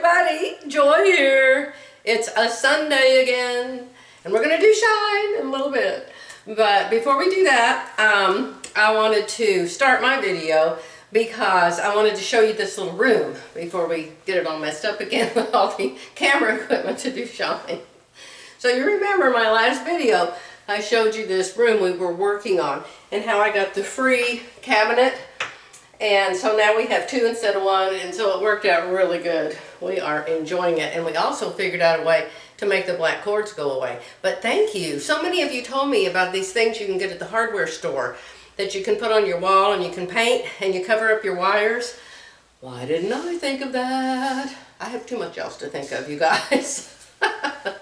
everybody, Joy here. It's a Sunday again, and we're going to do shine in a little bit. But before we do that, I wanted to start my video because I wanted to show you this little room before we get it all messed up again with all the camera equipment to do shine. So you remember my last video, I showed you this room we were working on and how I got the free cabinet. And so now we have two instead of one, and so it worked out really good. We are enjoying it, and we also figured out a way to make the black cords go away. But thank you. So many of you told me about these things you can get at the hardware store that you can put on your wall and you can paint and you cover up your wires. Why didn't I think of that? I have too much else to think of, you guys. I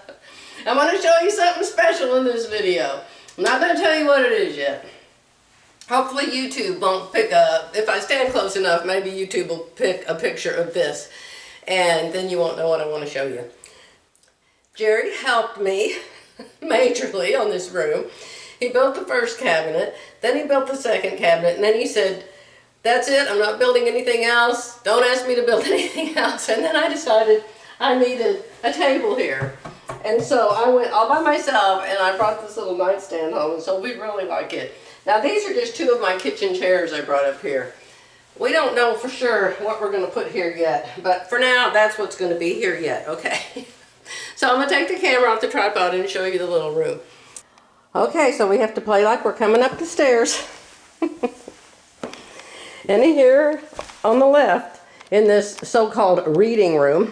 want to show you something special in this video. I'm not going to tell you what it is yet. Hopefully YouTube won't pick up. If I stand close enough, maybe YouTube will pick a picture of this, and then you won't know what I want to show you. Jerry helped me majorly on this room. He built the first cabinet, then he built the second cabinet, and then he said, that's it, I'm not building anything else. Don't ask me to build anything else. And then I decided I needed a table here. And so I went all by myself, and I brought this little nightstand home, and so we really like it. Now these are just two of my kitchen chairs I brought up here. We don't know for sure what we're going to put here yet, but for now that's what's going to be here yet, okay? So I'm going to take the camera off the tripod and show you the little room. Okay, so we have to play like we're coming up the stairs. And here on the left, in this so-called reading room,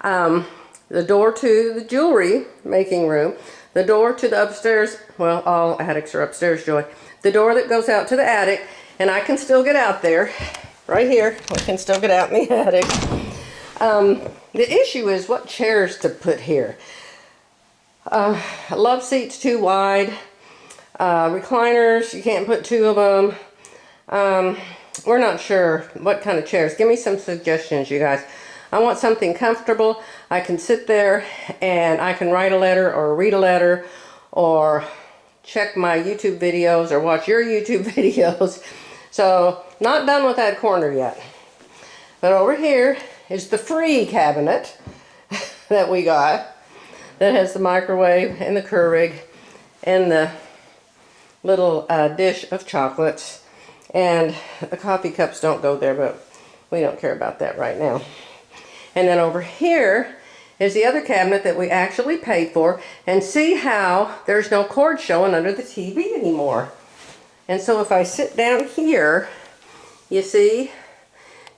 the door to the jewelry making room, the door to the upstairs, well, all attics are upstairs, Joy. The door that goes out to the attic, and I can still get out there, right here. I can still get out in the attic. The issue is what chairs to put here. Love seats too wide. Recliners, you can't put two of them. We're not sure what kind of chairs. Give me some suggestions, you guys. I want something comfortable. I can sit there and I can write a letter or read a letter or check my YouTube videos or watch your YouTube videos. So, not done with that corner yet. But over here is the free cabinet that we got that has the microwave and the Keurig and the little dish of chocolates. And the coffee cups don't go there, but we don't care about that right now. And then over here is the other cabinet that we actually paid for. And see how there's no cord showing under the TV anymore. And so if I sit down here, you see,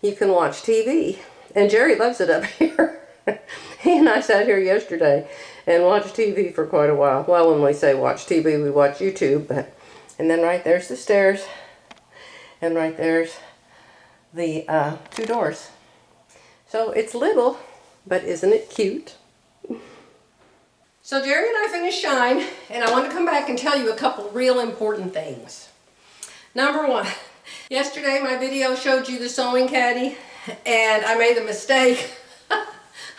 you can watch TV. And Jerry loves it up here. He and I sat here yesterday and watched TV for quite a while. Well, when we say watch TV, we watch YouTube. And then right there's the stairs. And right there's the two doors. So it's little, but isn't it cute? So Jerry and I finished shine, and I want to come back and tell you a couple real important things. Number one, yesterday my video showed you the sewing caddy, and I made the mistake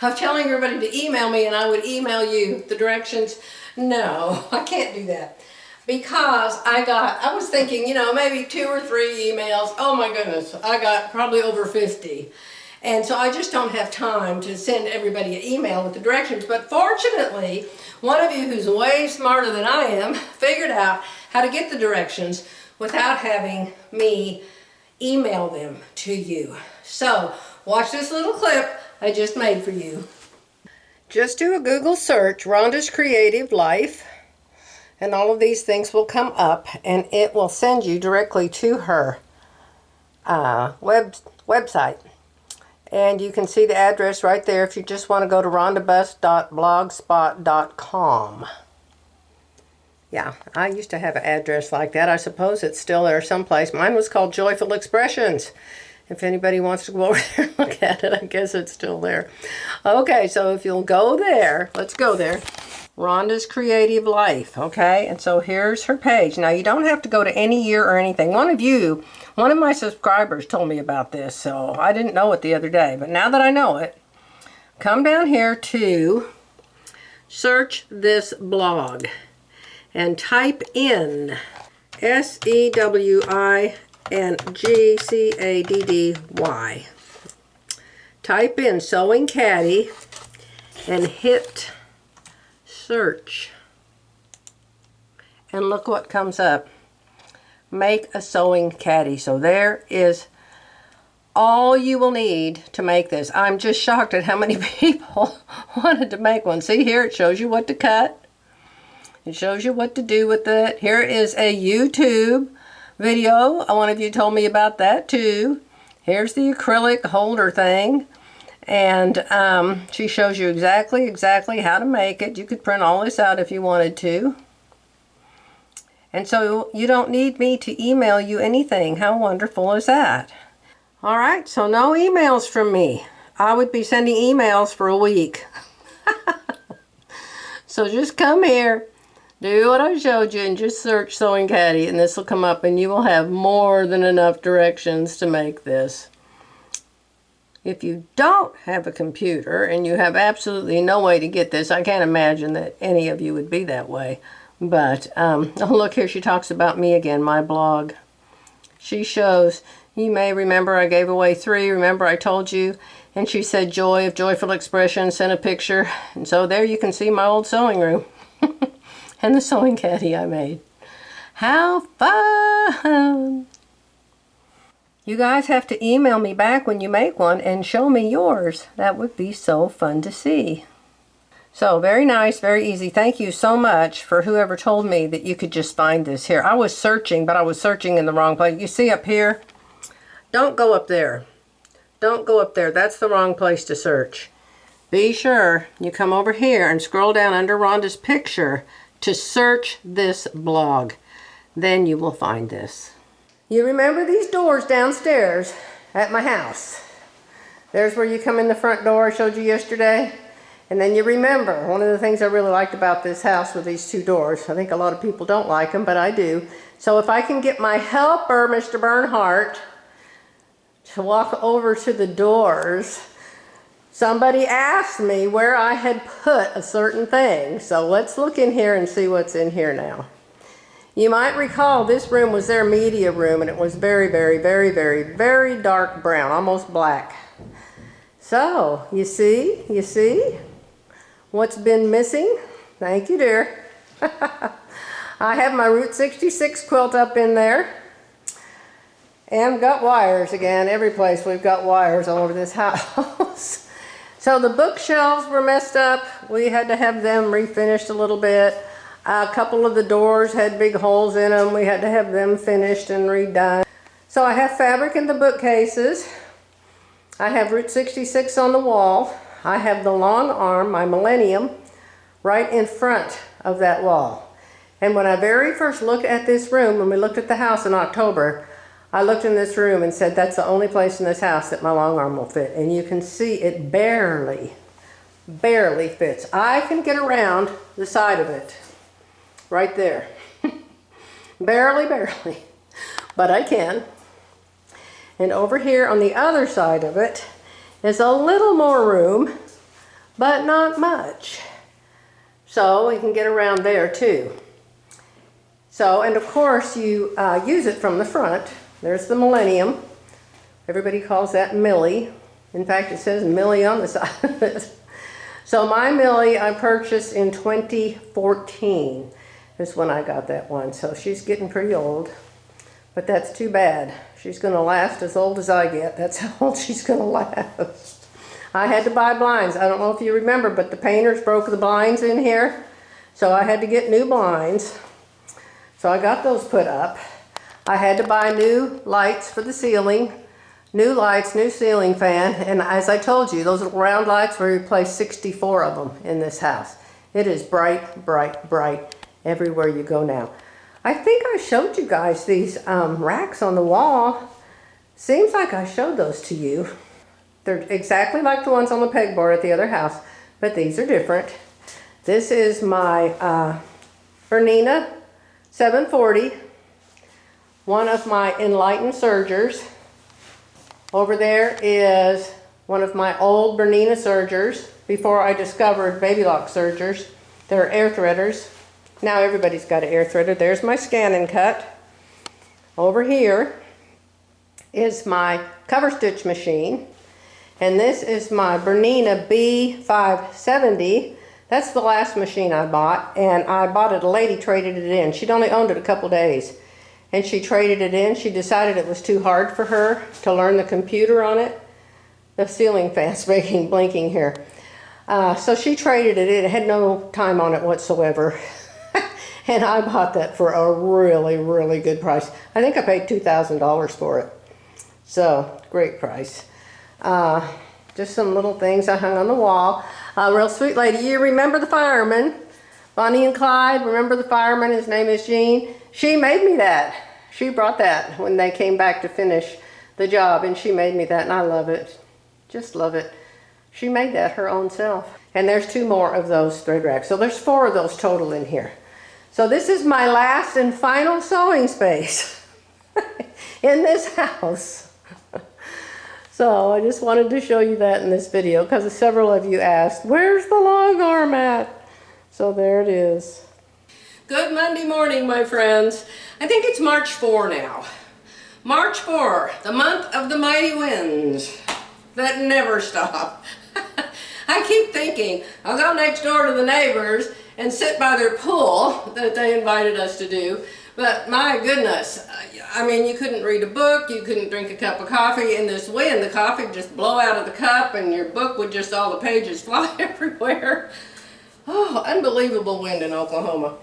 of telling everybody to email me and I would email you the directions. No, I can't do that. Because I was thinking, you know, maybe 2 or 3 emails. Oh my goodness, I got probably over 50. And so I just don't have time to send everybody an email with the directions. But fortunately, one of you who's way smarter than I am figured out how to get the directions without having me email them to you. So watch this little clip I just made for you. Just do a Google search, Rhonda's Creative Life, and all of these things will come up, and it will send you directly to her website. And you can see the address right there if you just want to go to rhondabus.blogspot.com. Yeah, I used to have an address like that. I suppose it's still there someplace. Mine was called Joyful Expressions. If anybody wants to go over there and look at it, I guess it's still there. Okay, so if you'll go there, let's go there. Rhonda's Creative Life, okay? And so here's her page. Now, you don't have to go to any year or anything. One of my subscribers told me about this, so I didn't know it the other day. But now that I know it, come down here to search this blog and type in SEWINGCADDY. type in Sewing Caddy and hit search. And look what comes up. Make a sewing caddy. So there is all you will need to make this. I'm just shocked at how many people wanted to make one. See here, it shows you what to cut. It shows you what to do with it. Here is a YouTube video. One of you told me about that too. Here's the acrylic holder thing. And she shows you exactly how to make it. You could print all this out if you wanted to. And so you don't need me to email you anything. How wonderful is that? All right, so no emails from me. I would be sending emails for a week. So just come here, do what I showed you, and just search Sewing Caddy, and this will come up, and you will have more than enough directions to make this. If you don't have a computer and you have absolutely no way to get this, I can't imagine that any of you would be that way. But, oh look here, she talks about me again, my blog. She shows, you may remember I gave away 3, remember I told you, and she said joy of joyful expression, sent a picture, and so there you can see my old sewing room and the sewing caddy I made. How fun! You guys have to email me back when you make one and show me yours. That would be so fun to see. So very nice, very easy. Thank you so much for whoever told me that you could just find this here. I was searching, but I was searching in the wrong place. You see up here? Don't go up there. Don't go up there. That's the wrong place to search. Be sure you come over here and scroll down under Rhonda's picture to search this blog. Then you will find this. You remember these doors downstairs at my house? There's where you come in the front door I showed you yesterday. And then you remember, one of the things I really liked about this house with these 2 doors, I think a lot of people don't like them, but I do. So if I can get my helper, Mr. Bernhardt, to walk over to the doors, somebody asked me where I had put a certain thing. So let's look in here and see what's in here now. You might recall this room was their media room, and it was very, very, very, very, very dark brown, almost black. So, you see? What's been missing? Thank you, dear. I have my Route 66 quilt up in there. And got wires again. Every place we've got wires all over this house. So the bookshelves were messed up. We had to have them refinished a little bit. A couple of the doors had big holes in them. We had to have them finished and redone. So I have fabric in the bookcases. I have Route 66 on the wall. I have the long arm, my Millennium, right in front of that wall. And when I very first looked at this room, when we looked at the house in October, I looked in this room and said, that's the only place in this house that my long arm will fit. And you can see it barely fits. I can get around the side of it, right there. barely, but I can. And over here on the other side of it is a little more room, but not much. So we can get around there too. So, and of course you use it from the front. There's the Millennium. Everybody calls that Millie. In fact, it says Millie on the side of it. So my Millie I purchased in 2014 is when I got that one. So she's getting pretty old, but that's too bad. She's going to last as old as I get. That's how old she's going to last. I had to buy blinds. I don't know if you remember, but the painters broke the blinds in here. So I had to get new blinds. So I got those put up. I had to buy new lights for the ceiling. New lights, new ceiling fan. And as I told you, those little round lights, we replaced 64 of them in this house. It is bright, bright, bright everywhere you go now. I think I showed you guys these racks on the wall. Seems like I showed those to you. They're exactly like the ones on the pegboard at the other house, but these are different. This is my Bernina 740, one of my Enlightened sergers. Over there is one of my old Bernina sergers before I discovered baby lock sergers. They're air threaders. Now everybody's got an air threader. There's my scan and cut. Over here is my cover stitch machine. And this is my Bernina B570. That's the last machine I bought, and I bought it, a lady traded it in. She'd only owned it a couple days, and she traded it in. She decided it was too hard for her to learn the computer on it. The ceiling fan's blinking here. So she traded it in. It had no time on it whatsoever. And I bought that for a really, really good price. I think I paid $2,000 for it. So, great price. Just some little things I hung on the wall. Real sweet lady. You remember the fireman? Bonnie and Clyde, remember the fireman? His name is Gene. She made me that. She brought that when they came back to finish the job, and she made me that, and I love it. Just love it. She made that her own self. And there's 2 more of those thread racks. So there's 4 of those total in here. So this is my last and final sewing space in this house. So I just wanted to show you that in this video because several of you asked, where's the long arm at? So there it is. Good Monday morning, my friends. I think it's March 4 now. March 4, the month of the mighty winds that never stop. I keep thinking I'll go next door to the neighbors and sit by their pool that they invited us to do. But my goodness, I mean, you couldn't read a book, you couldn't drink a cup of coffee. In this wind, the coffee would just blow out of the cup and your book would just, all the pages fly everywhere. Oh, unbelievable wind in Oklahoma.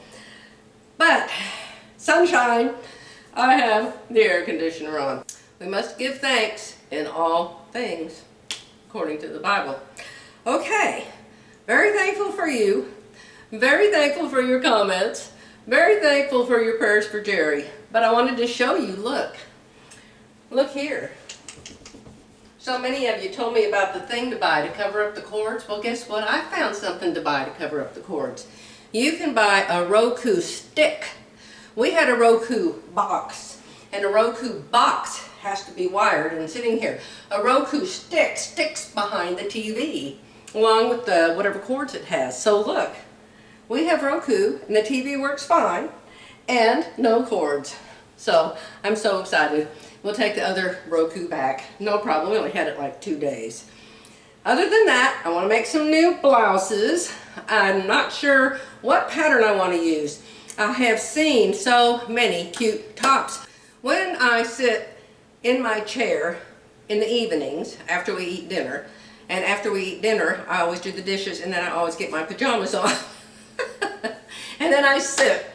But sunshine, I have the air conditioner on. We must give thanks in all things, according to the Bible. Okay, very thankful for you. Very thankful for your comments. Very thankful for your prayers for Jerry. But I wanted to show you, look. Look here. So many of you told me about the thing to buy to cover up the cords. Well, guess what? I found something to buy to cover up the cords. You can buy a Roku stick. We had a Roku box, and a Roku box has to be wired and sitting here. A Roku stick sticks behind the TV along with the whatever cords it has. So look. We have Roku, and the TV works fine, and no cords. So, I'm so excited. We'll take the other Roku back. No problem, we only had it like 2 days. Other than that, I want to make some new blouses. I'm not sure what pattern I want to use. I have seen so many cute tops. When I sit in my chair in the evenings after we eat dinner, and after we eat dinner, I always do the dishes, and then I always get my pajamas on. And then I sit.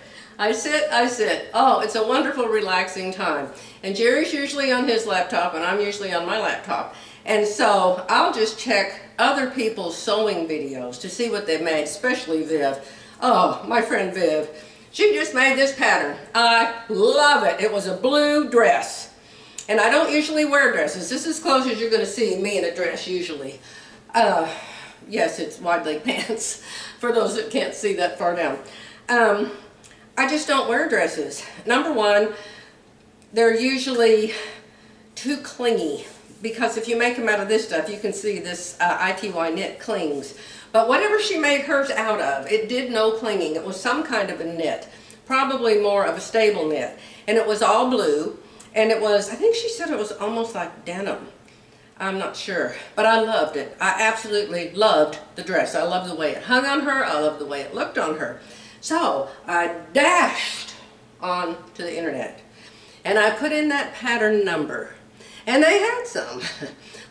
Oh, it's a wonderful, relaxing time. And Jerry's usually on his laptop, and I'm usually on my laptop. And so I'll just check other people's sewing videos to see what they've made, especially Viv. Oh, my friend Viv. She just made this pattern. I love it. It was a blue dress. And I don't usually wear dresses. This is as close as you're going to see me in a dress usually. Yes, it's wide leg pants, for those that can't see that far down. I just don't wear dresses. Number one, they're usually too clingy, because if you make them out of this stuff, you can see this ITY knit clings. But whatever she made hers out of, it did no clinging. It was some kind of a knit, probably more of a stable knit. And it was all blue, and it was, I think she said it was almost like denim. I'm not sure, but I loved it. I absolutely loved the dress. I loved the way it hung on her. I loved the way it looked on her. So I dashed on to the internet, and I put in that pattern number, and they had some.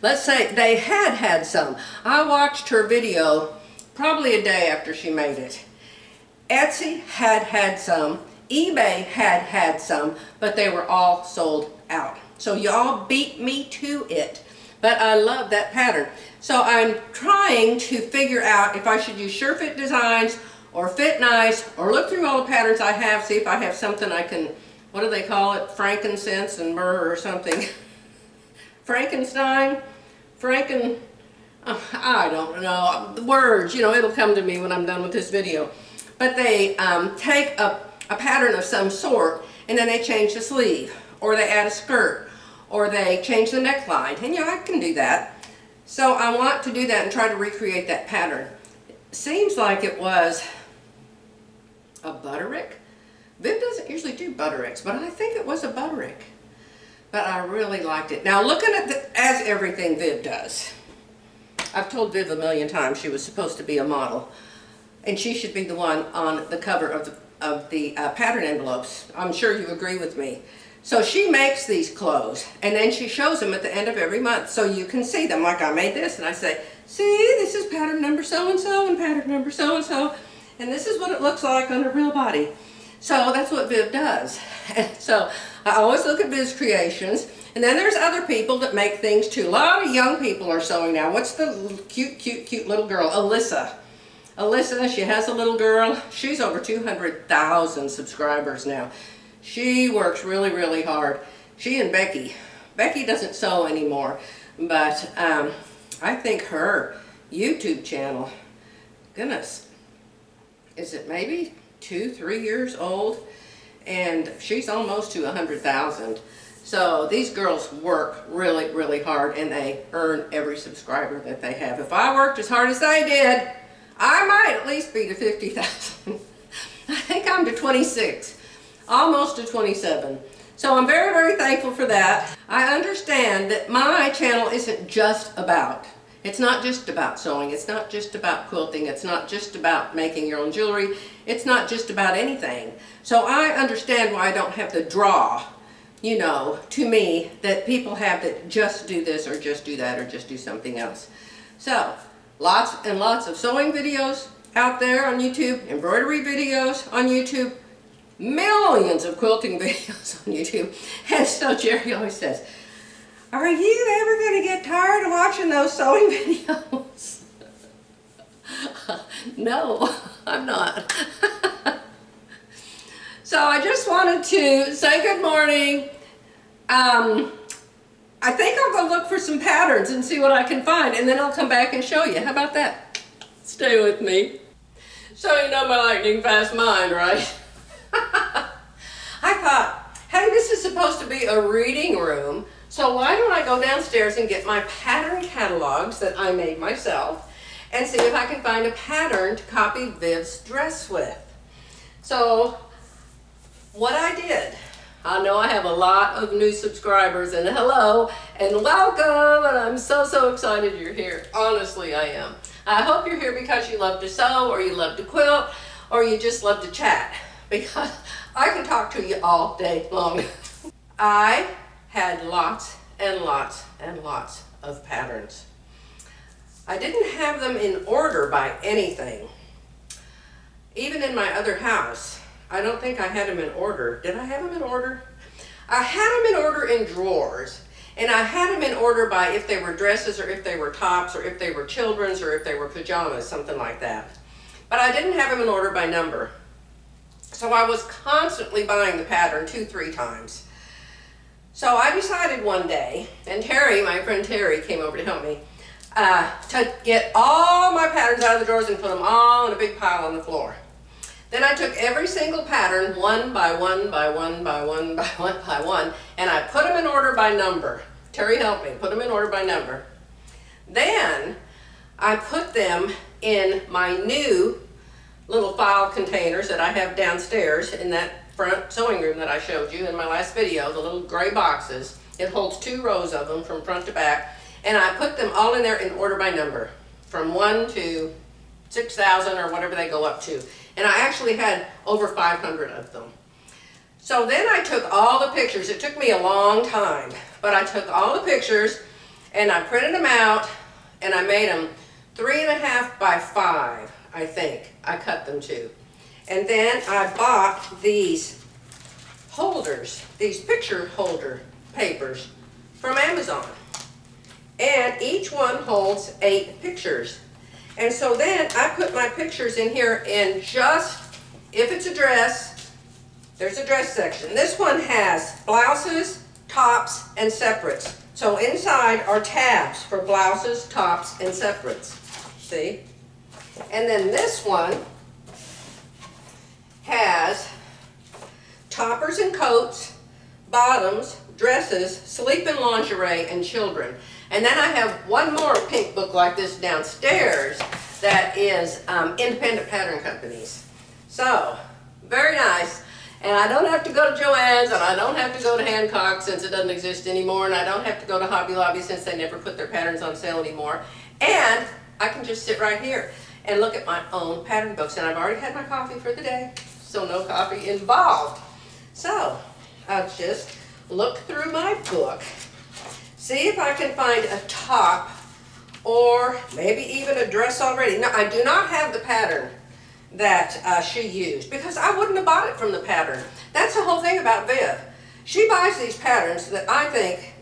Let's say they had some. I watched her video probably a day after she made it. Etsy had some. eBay had some, but they were all sold out. So y'all beat me to it. But I love that pattern. So I'm trying to figure out if I should use SureFit Designs or Fit Nice, or look through all the patterns I have, see if I have something I can, what do they call it? Frankincense and myrrh or something. Frankenstein? I don't know. The words, you know, it'll come to me when I'm done with this video. But they take a pattern of some sort, and then they change the sleeve, or they add a skirt, or they change the neckline, and yeah, I can do that. So I want to do that and try to recreate that pattern. Seems like it was a butterick. Viv doesn't usually do buttericks, but I think it was a butterick. But I really liked it. Now looking at as everything Viv does, I've told Viv a million times she was supposed to be a model, and she should be the one on the cover of the pattern envelopes. I'm sure you agree with me. So she makes these clothes, and then she shows them at the end of every month so you can see them. Like I made this, and I say, see, this is pattern number so-and-so and pattern number so-and-so, and this is what it looks like on a real body. So that's what Viv does. And so I always look at Viv's creations. And then there's other people that make things too. A lot of young people are sewing now. What's the cute little girl? Alyssa. Alyssa, she has a little girl. She's over 200,000 subscribers now. She works really, really hard. She and Becky. Becky doesn't sew anymore, but I think her YouTube channel, goodness, is it maybe 2-3 years old? And she's almost to 100,000. So these girls work really, really hard, and they earn every subscriber that they have. If I worked as hard as they did, I might at least be to 50,000. I think I'm to 26, almost to 27. So I'm very, very thankful for that. I understand that my channel isn't just about, it's not just about sewing, it's not just about quilting, it's not just about making your own jewelry, it's not just about anything. So I understand why I don't have the draw, you know, to me, that people have that just do this or just do that or just do something else. So, lots and lots of sewing videos out there on YouTube, embroidery videos on YouTube, millions of quilting videos on YouTube. And so Jerry always says, are you ever going to get tired of watching those sewing videos? No, I'm not. So I just wanted to say good morning. I think I'll go look for some patterns and see what I can find, and then I'll come back and show you. How about that? Stay with me. So you know my lightning fast mind, right? I thought, hey, this is supposed to be a reading room, so why don't I go downstairs and get my pattern catalogs that I made myself and see if I can find a pattern to copy Viv's dress with. So what I did, I know I have a lot of new subscribers, and hello and welcome, and I'm so excited you're here. Honestly, I am. I hope you're here because you love to sew, or you love to quilt, or you just love to chat, because I can talk to you all day long. I had lots and lots and lots of patterns. I didn't have them in order by anything. Even in my other house, I don't think I had them in order. Did I have them in order? I had them in order in drawers, and I had them in order by if they were dresses or if they were tops or if they were children's or if they were pajamas, something like that. But I didn't have them in order by number. So I was constantly buying the pattern 2-3 times. So I decided one day, and Terry, my friend Terry, came over to help me, to get all my patterns out of the drawers and put them all in a big pile on the floor. Then I took every single pattern, one by one by one by one by one by one, and I put them in order by number. Terry helped me, put them in order by number. Then I put them in my new little file containers that I have downstairs in that front sewing room that I showed you in my last video, the little gray boxes. It holds 2 rows of them from front to back, and I put them all in there in order by number, from 1 to 6,000 or whatever they go up to. And I actually had over 500 of them. So then I took all the pictures. It took me a long time, but I took all the pictures and I printed them out, and I made them 3.5 by 5, I think. I cut them to. And then I bought these holders, these picture holder papers from Amazon. And each one holds 8 pictures. And so then I put my pictures in here, and just, if it's a dress, there's a dress section. This one has blouses, tops, and separates. So inside are tabs for blouses, tops, and separates. See? And then this one has toppers and coats, bottoms, dresses, sleep and lingerie, and children. And then I have one more pink book like this downstairs that is independent pattern companies. So, very nice. And I don't have to go to Joann's, and I don't have to go to Hancock since it doesn't exist anymore, and I don't have to go to Hobby Lobby since they never put their patterns on sale anymore. And I can just sit right here and look at my own pattern books. And I've already had my coffee for the day, so no coffee involved. So I'll just look through my book, see if I can find a top or maybe even a dress already. Now, I do not have the pattern that she used because I wouldn't have bought it from the pattern. That's the whole thing about Viv. She buys these patterns that I think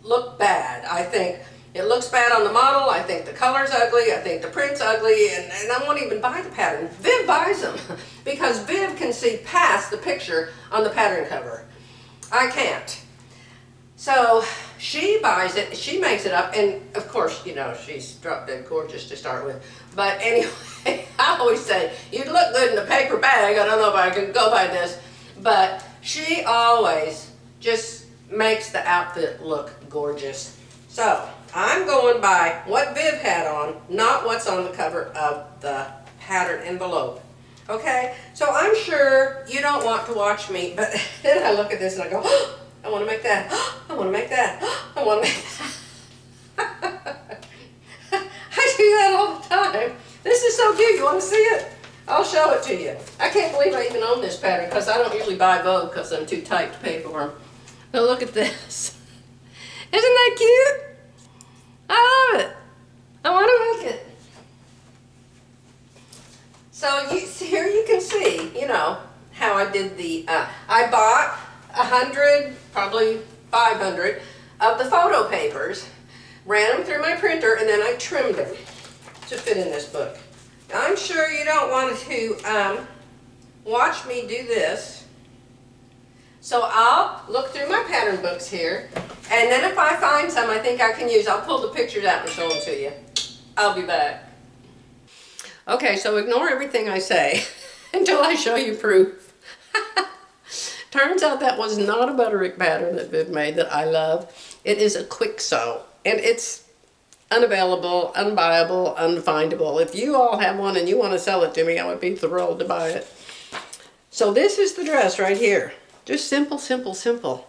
look bad. I think it looks bad on the model. I think the color's ugly. I think the print's ugly, and I won't even buy the pattern. Viv buys them because Viv can see past the picture on the pattern cover. I can't. So she buys it, she makes it up, and of course, you know, she's drop dead gorgeous to start with. But anyway, I always say, you'd look good in a paper bag. I don't know if I can go by this, but she always just makes the outfit look gorgeous. So I'm going by what Viv had on, not what's on the cover of the pattern envelope. Okay, so I'm sure you don't want to watch me, but then I look at this and I go, oh, I want to make that. I want to make that. I want to make that. I do that all the time. This is so cute. You want to see it? I'll show it to you. I can't believe I even own this pattern because I don't usually buy Vogue because I'm too tight to pay for them. Now look at this. Isn't that cute? I love it. I want to make it. So here you can see, you know, how I did the, I bought 100, probably 500 of the photo papers, ran them through my printer, and then I trimmed them to fit in this book. Now, I'm sure you don't want to watch me do this, so I'll look through my pattern books here, and then if I find some I think I can use, I'll pull the pictures out and show them to you. I'll be back. Okay, so ignore everything I say until I show you proof. Turns out that was not a butterick pattern that Viv made that I love. It is a quick sew, and it's unavailable, unbuyable, unfindable. If you all have one and you want to sell it to me, I would be thrilled to buy it. So this is the dress right here. Just simple, simple, simple.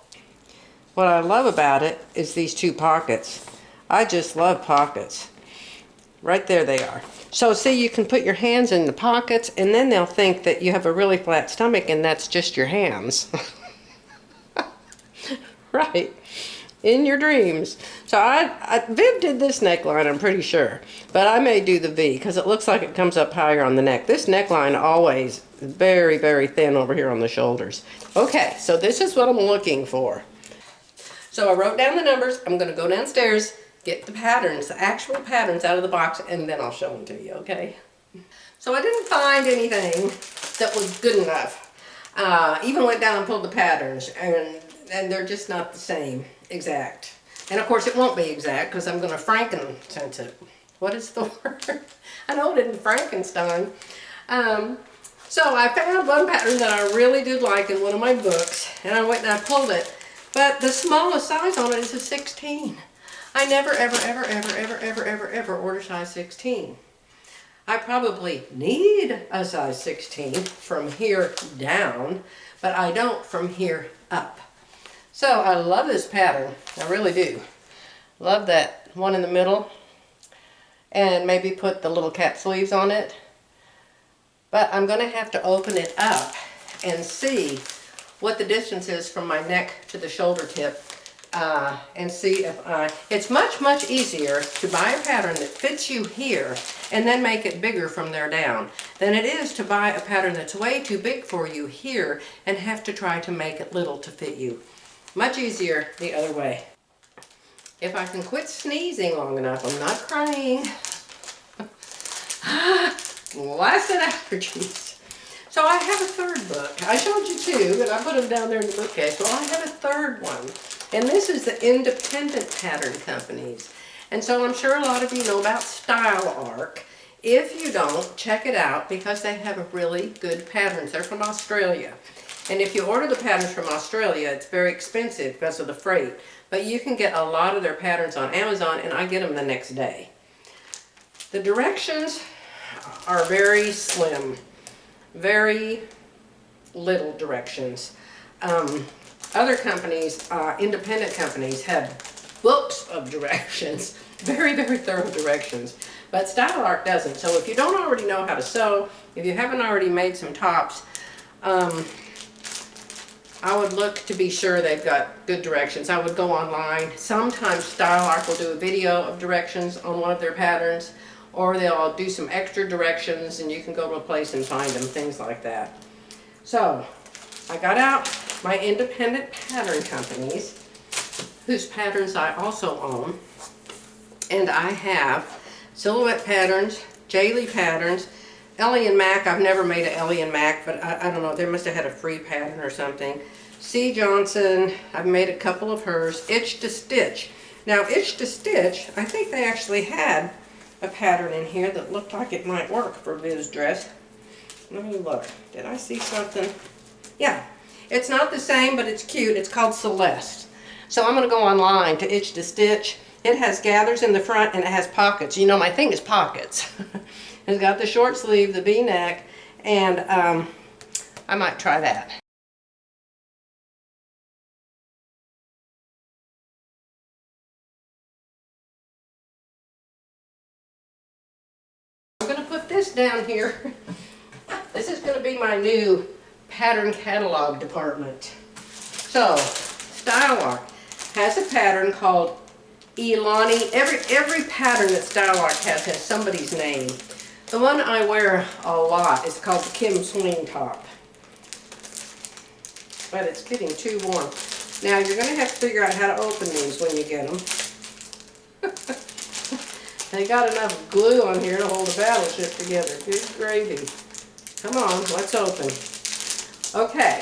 What I love about it is these two pockets. I just love pockets. Right there they are. So see, you can put your hands in the pockets, and then they'll think that you have a really flat stomach and that's just your hands. Right. In your dreams. So Viv did this neckline, I'm pretty sure. But I may do the V because it looks like it comes up higher on the neck. This neckline always is very, very thin over here on the shoulders. Okay, so this is what I'm looking for. So I wrote down the numbers. I'm going to go downstairs, get the patterns, the actual patterns out of the box, and then I'll show them to you, okay? So I didn't find anything that was good enough. Even went down and pulled the patterns, and they're just not the same exact. And of course it won't be exact because I'm going to frankincense it. What is the word? I know it isn't Frankenstein. So I found one pattern that I really did like in one of my books, and I went and I pulled it. But the smallest size on it is a 16. I never, ever, ever, ever, ever, ever, ever, ever order size 16. I probably need a size 16 from here down, but I don't from here up. So I love this pattern. I really do. Love that one in the middle. And maybe put the little cap sleeves on it. But I'm going to have to open it up and see what the distance is from my neck to the shoulder tip. And see if it's much, much easier to buy a pattern that fits you here and then make it bigger from there down than it is to buy a pattern that's way too big for you here and have to try to make it little to fit you. Much easier the other way. If I can quit sneezing long enough, I'm not crying. Blasted allergies. So I have a third book. I showed you two, but I put them down there in the bookcase. Well, I have a third one. And this is the independent pattern companies. And so I'm sure a lot of you know about Style Arc. If you don't, check it out because they have a really good patterns. They're from Australia. And if you order the patterns from Australia, it's very expensive because of the freight. But you can get a lot of their patterns on Amazon, and I get them the next day. The directions are very slim. Very little directions. Other companies, independent companies, have books of directions. very, very thorough directions. But Style Art doesn't. So if you don't already know how to sew, if you haven't already made some tops, I would look to be sure they've got good directions. I would go online. Sometimes Style Art will do a video of directions on one of their patterns, or they'll do some extra directions and you can go to a place and find them, things like that. So I got out my independent pattern companies, whose patterns I also own, and I have Silhouette Patterns, J. Patterns, Ellie and Mac. I've never made an Ellie and Mac, but I don't know, they must have had a free pattern or something. C. Johnson, I've made a couple of hers. Itch to Stitch. Now Itch to Stitch, I think they actually had a pattern in here that looked like it might work for Viz dress. Let me look. Did I see something? Yeah. It's not the same, but it's cute. It's called Celeste. So I'm going to go online to Itch to Stitch. It has gathers in the front and it has pockets. You know, my thing is pockets. It's got the short sleeve, the V-neck, and I might try that. I'm going to put this down here. This is going to be my new pattern catalog department. So, Style Art has a pattern called Elani. Every pattern that Style Art has somebody's name. The one I wear a lot is called the Kim Swing Top. But it's getting too warm. Now you're going to have to figure out how to open these when you get them. They got enough glue on here to hold a battleship together. Good gravy. Come on, let's open. Okay,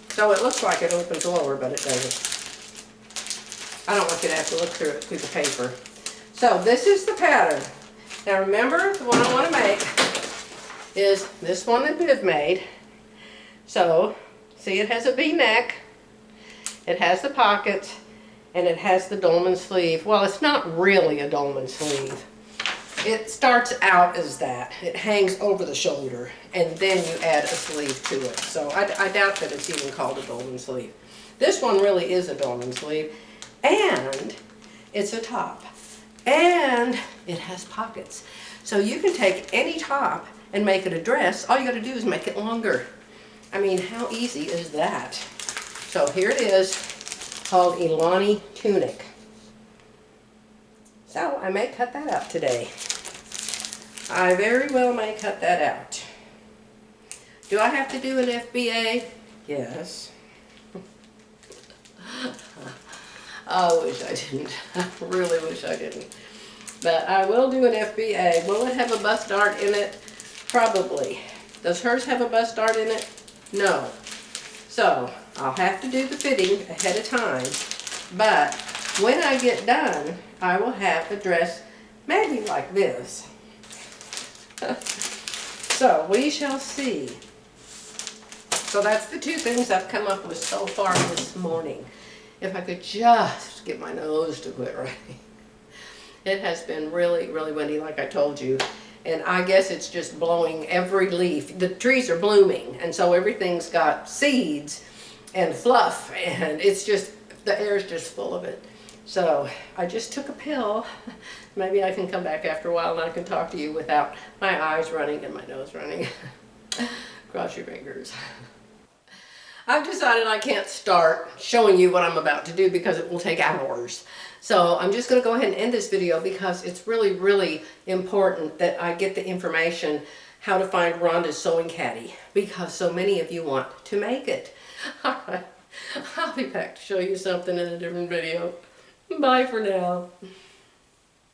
so it looks like it opens lower, but it doesn't. I don't want you to have to look through it through the paper. So this is the pattern. Now remember, the one I want to make is this one that Viv made. So, see, it has a V-neck, it has the pockets, and it has the dolman sleeve. Well, it's not really a dolman sleeve. It starts out as that. It hangs over the shoulder, and then you add a sleeve to it. So I doubt that it's even called a dolman sleeve. This one really is a dolman sleeve, and it's a top. And it has pockets. So you can take any top and make it a dress. All you got to do is make it longer. I mean, how easy is that? So here it is, called Elani Tunic. So I may cut that out today. I very well may cut that out. Do I have to do an FBA? Yes. I wish I didn't. I really wish I didn't. But I will do an FBA. Will it have a bust dart in it? Probably. Does hers have a bust dart in it? No. So I'll have to do the fitting ahead of time. But when I get done, I will have the dress maybe like this. So we shall see. So that's the two things I've come up with so far this morning. If I could just get my nose to quit running. It has been really, really windy, like I told you. And I guess it's just blowing every leaf. The trees are blooming, and so everything's got seeds and fluff, and it's just, the air's just full of it. So I just took a pill. Maybe I can come back after a while and I can talk to you without my eyes running and my nose running. Cross your fingers. I've decided I can't start showing you what I'm about to do because it will take hours. So I'm just going to go ahead and end this video because it's really, really important that I get the information how to find Rhonda's sewing caddy because so many of you want to make it. All right. I'll be back to show you something in a different video. Bye for now.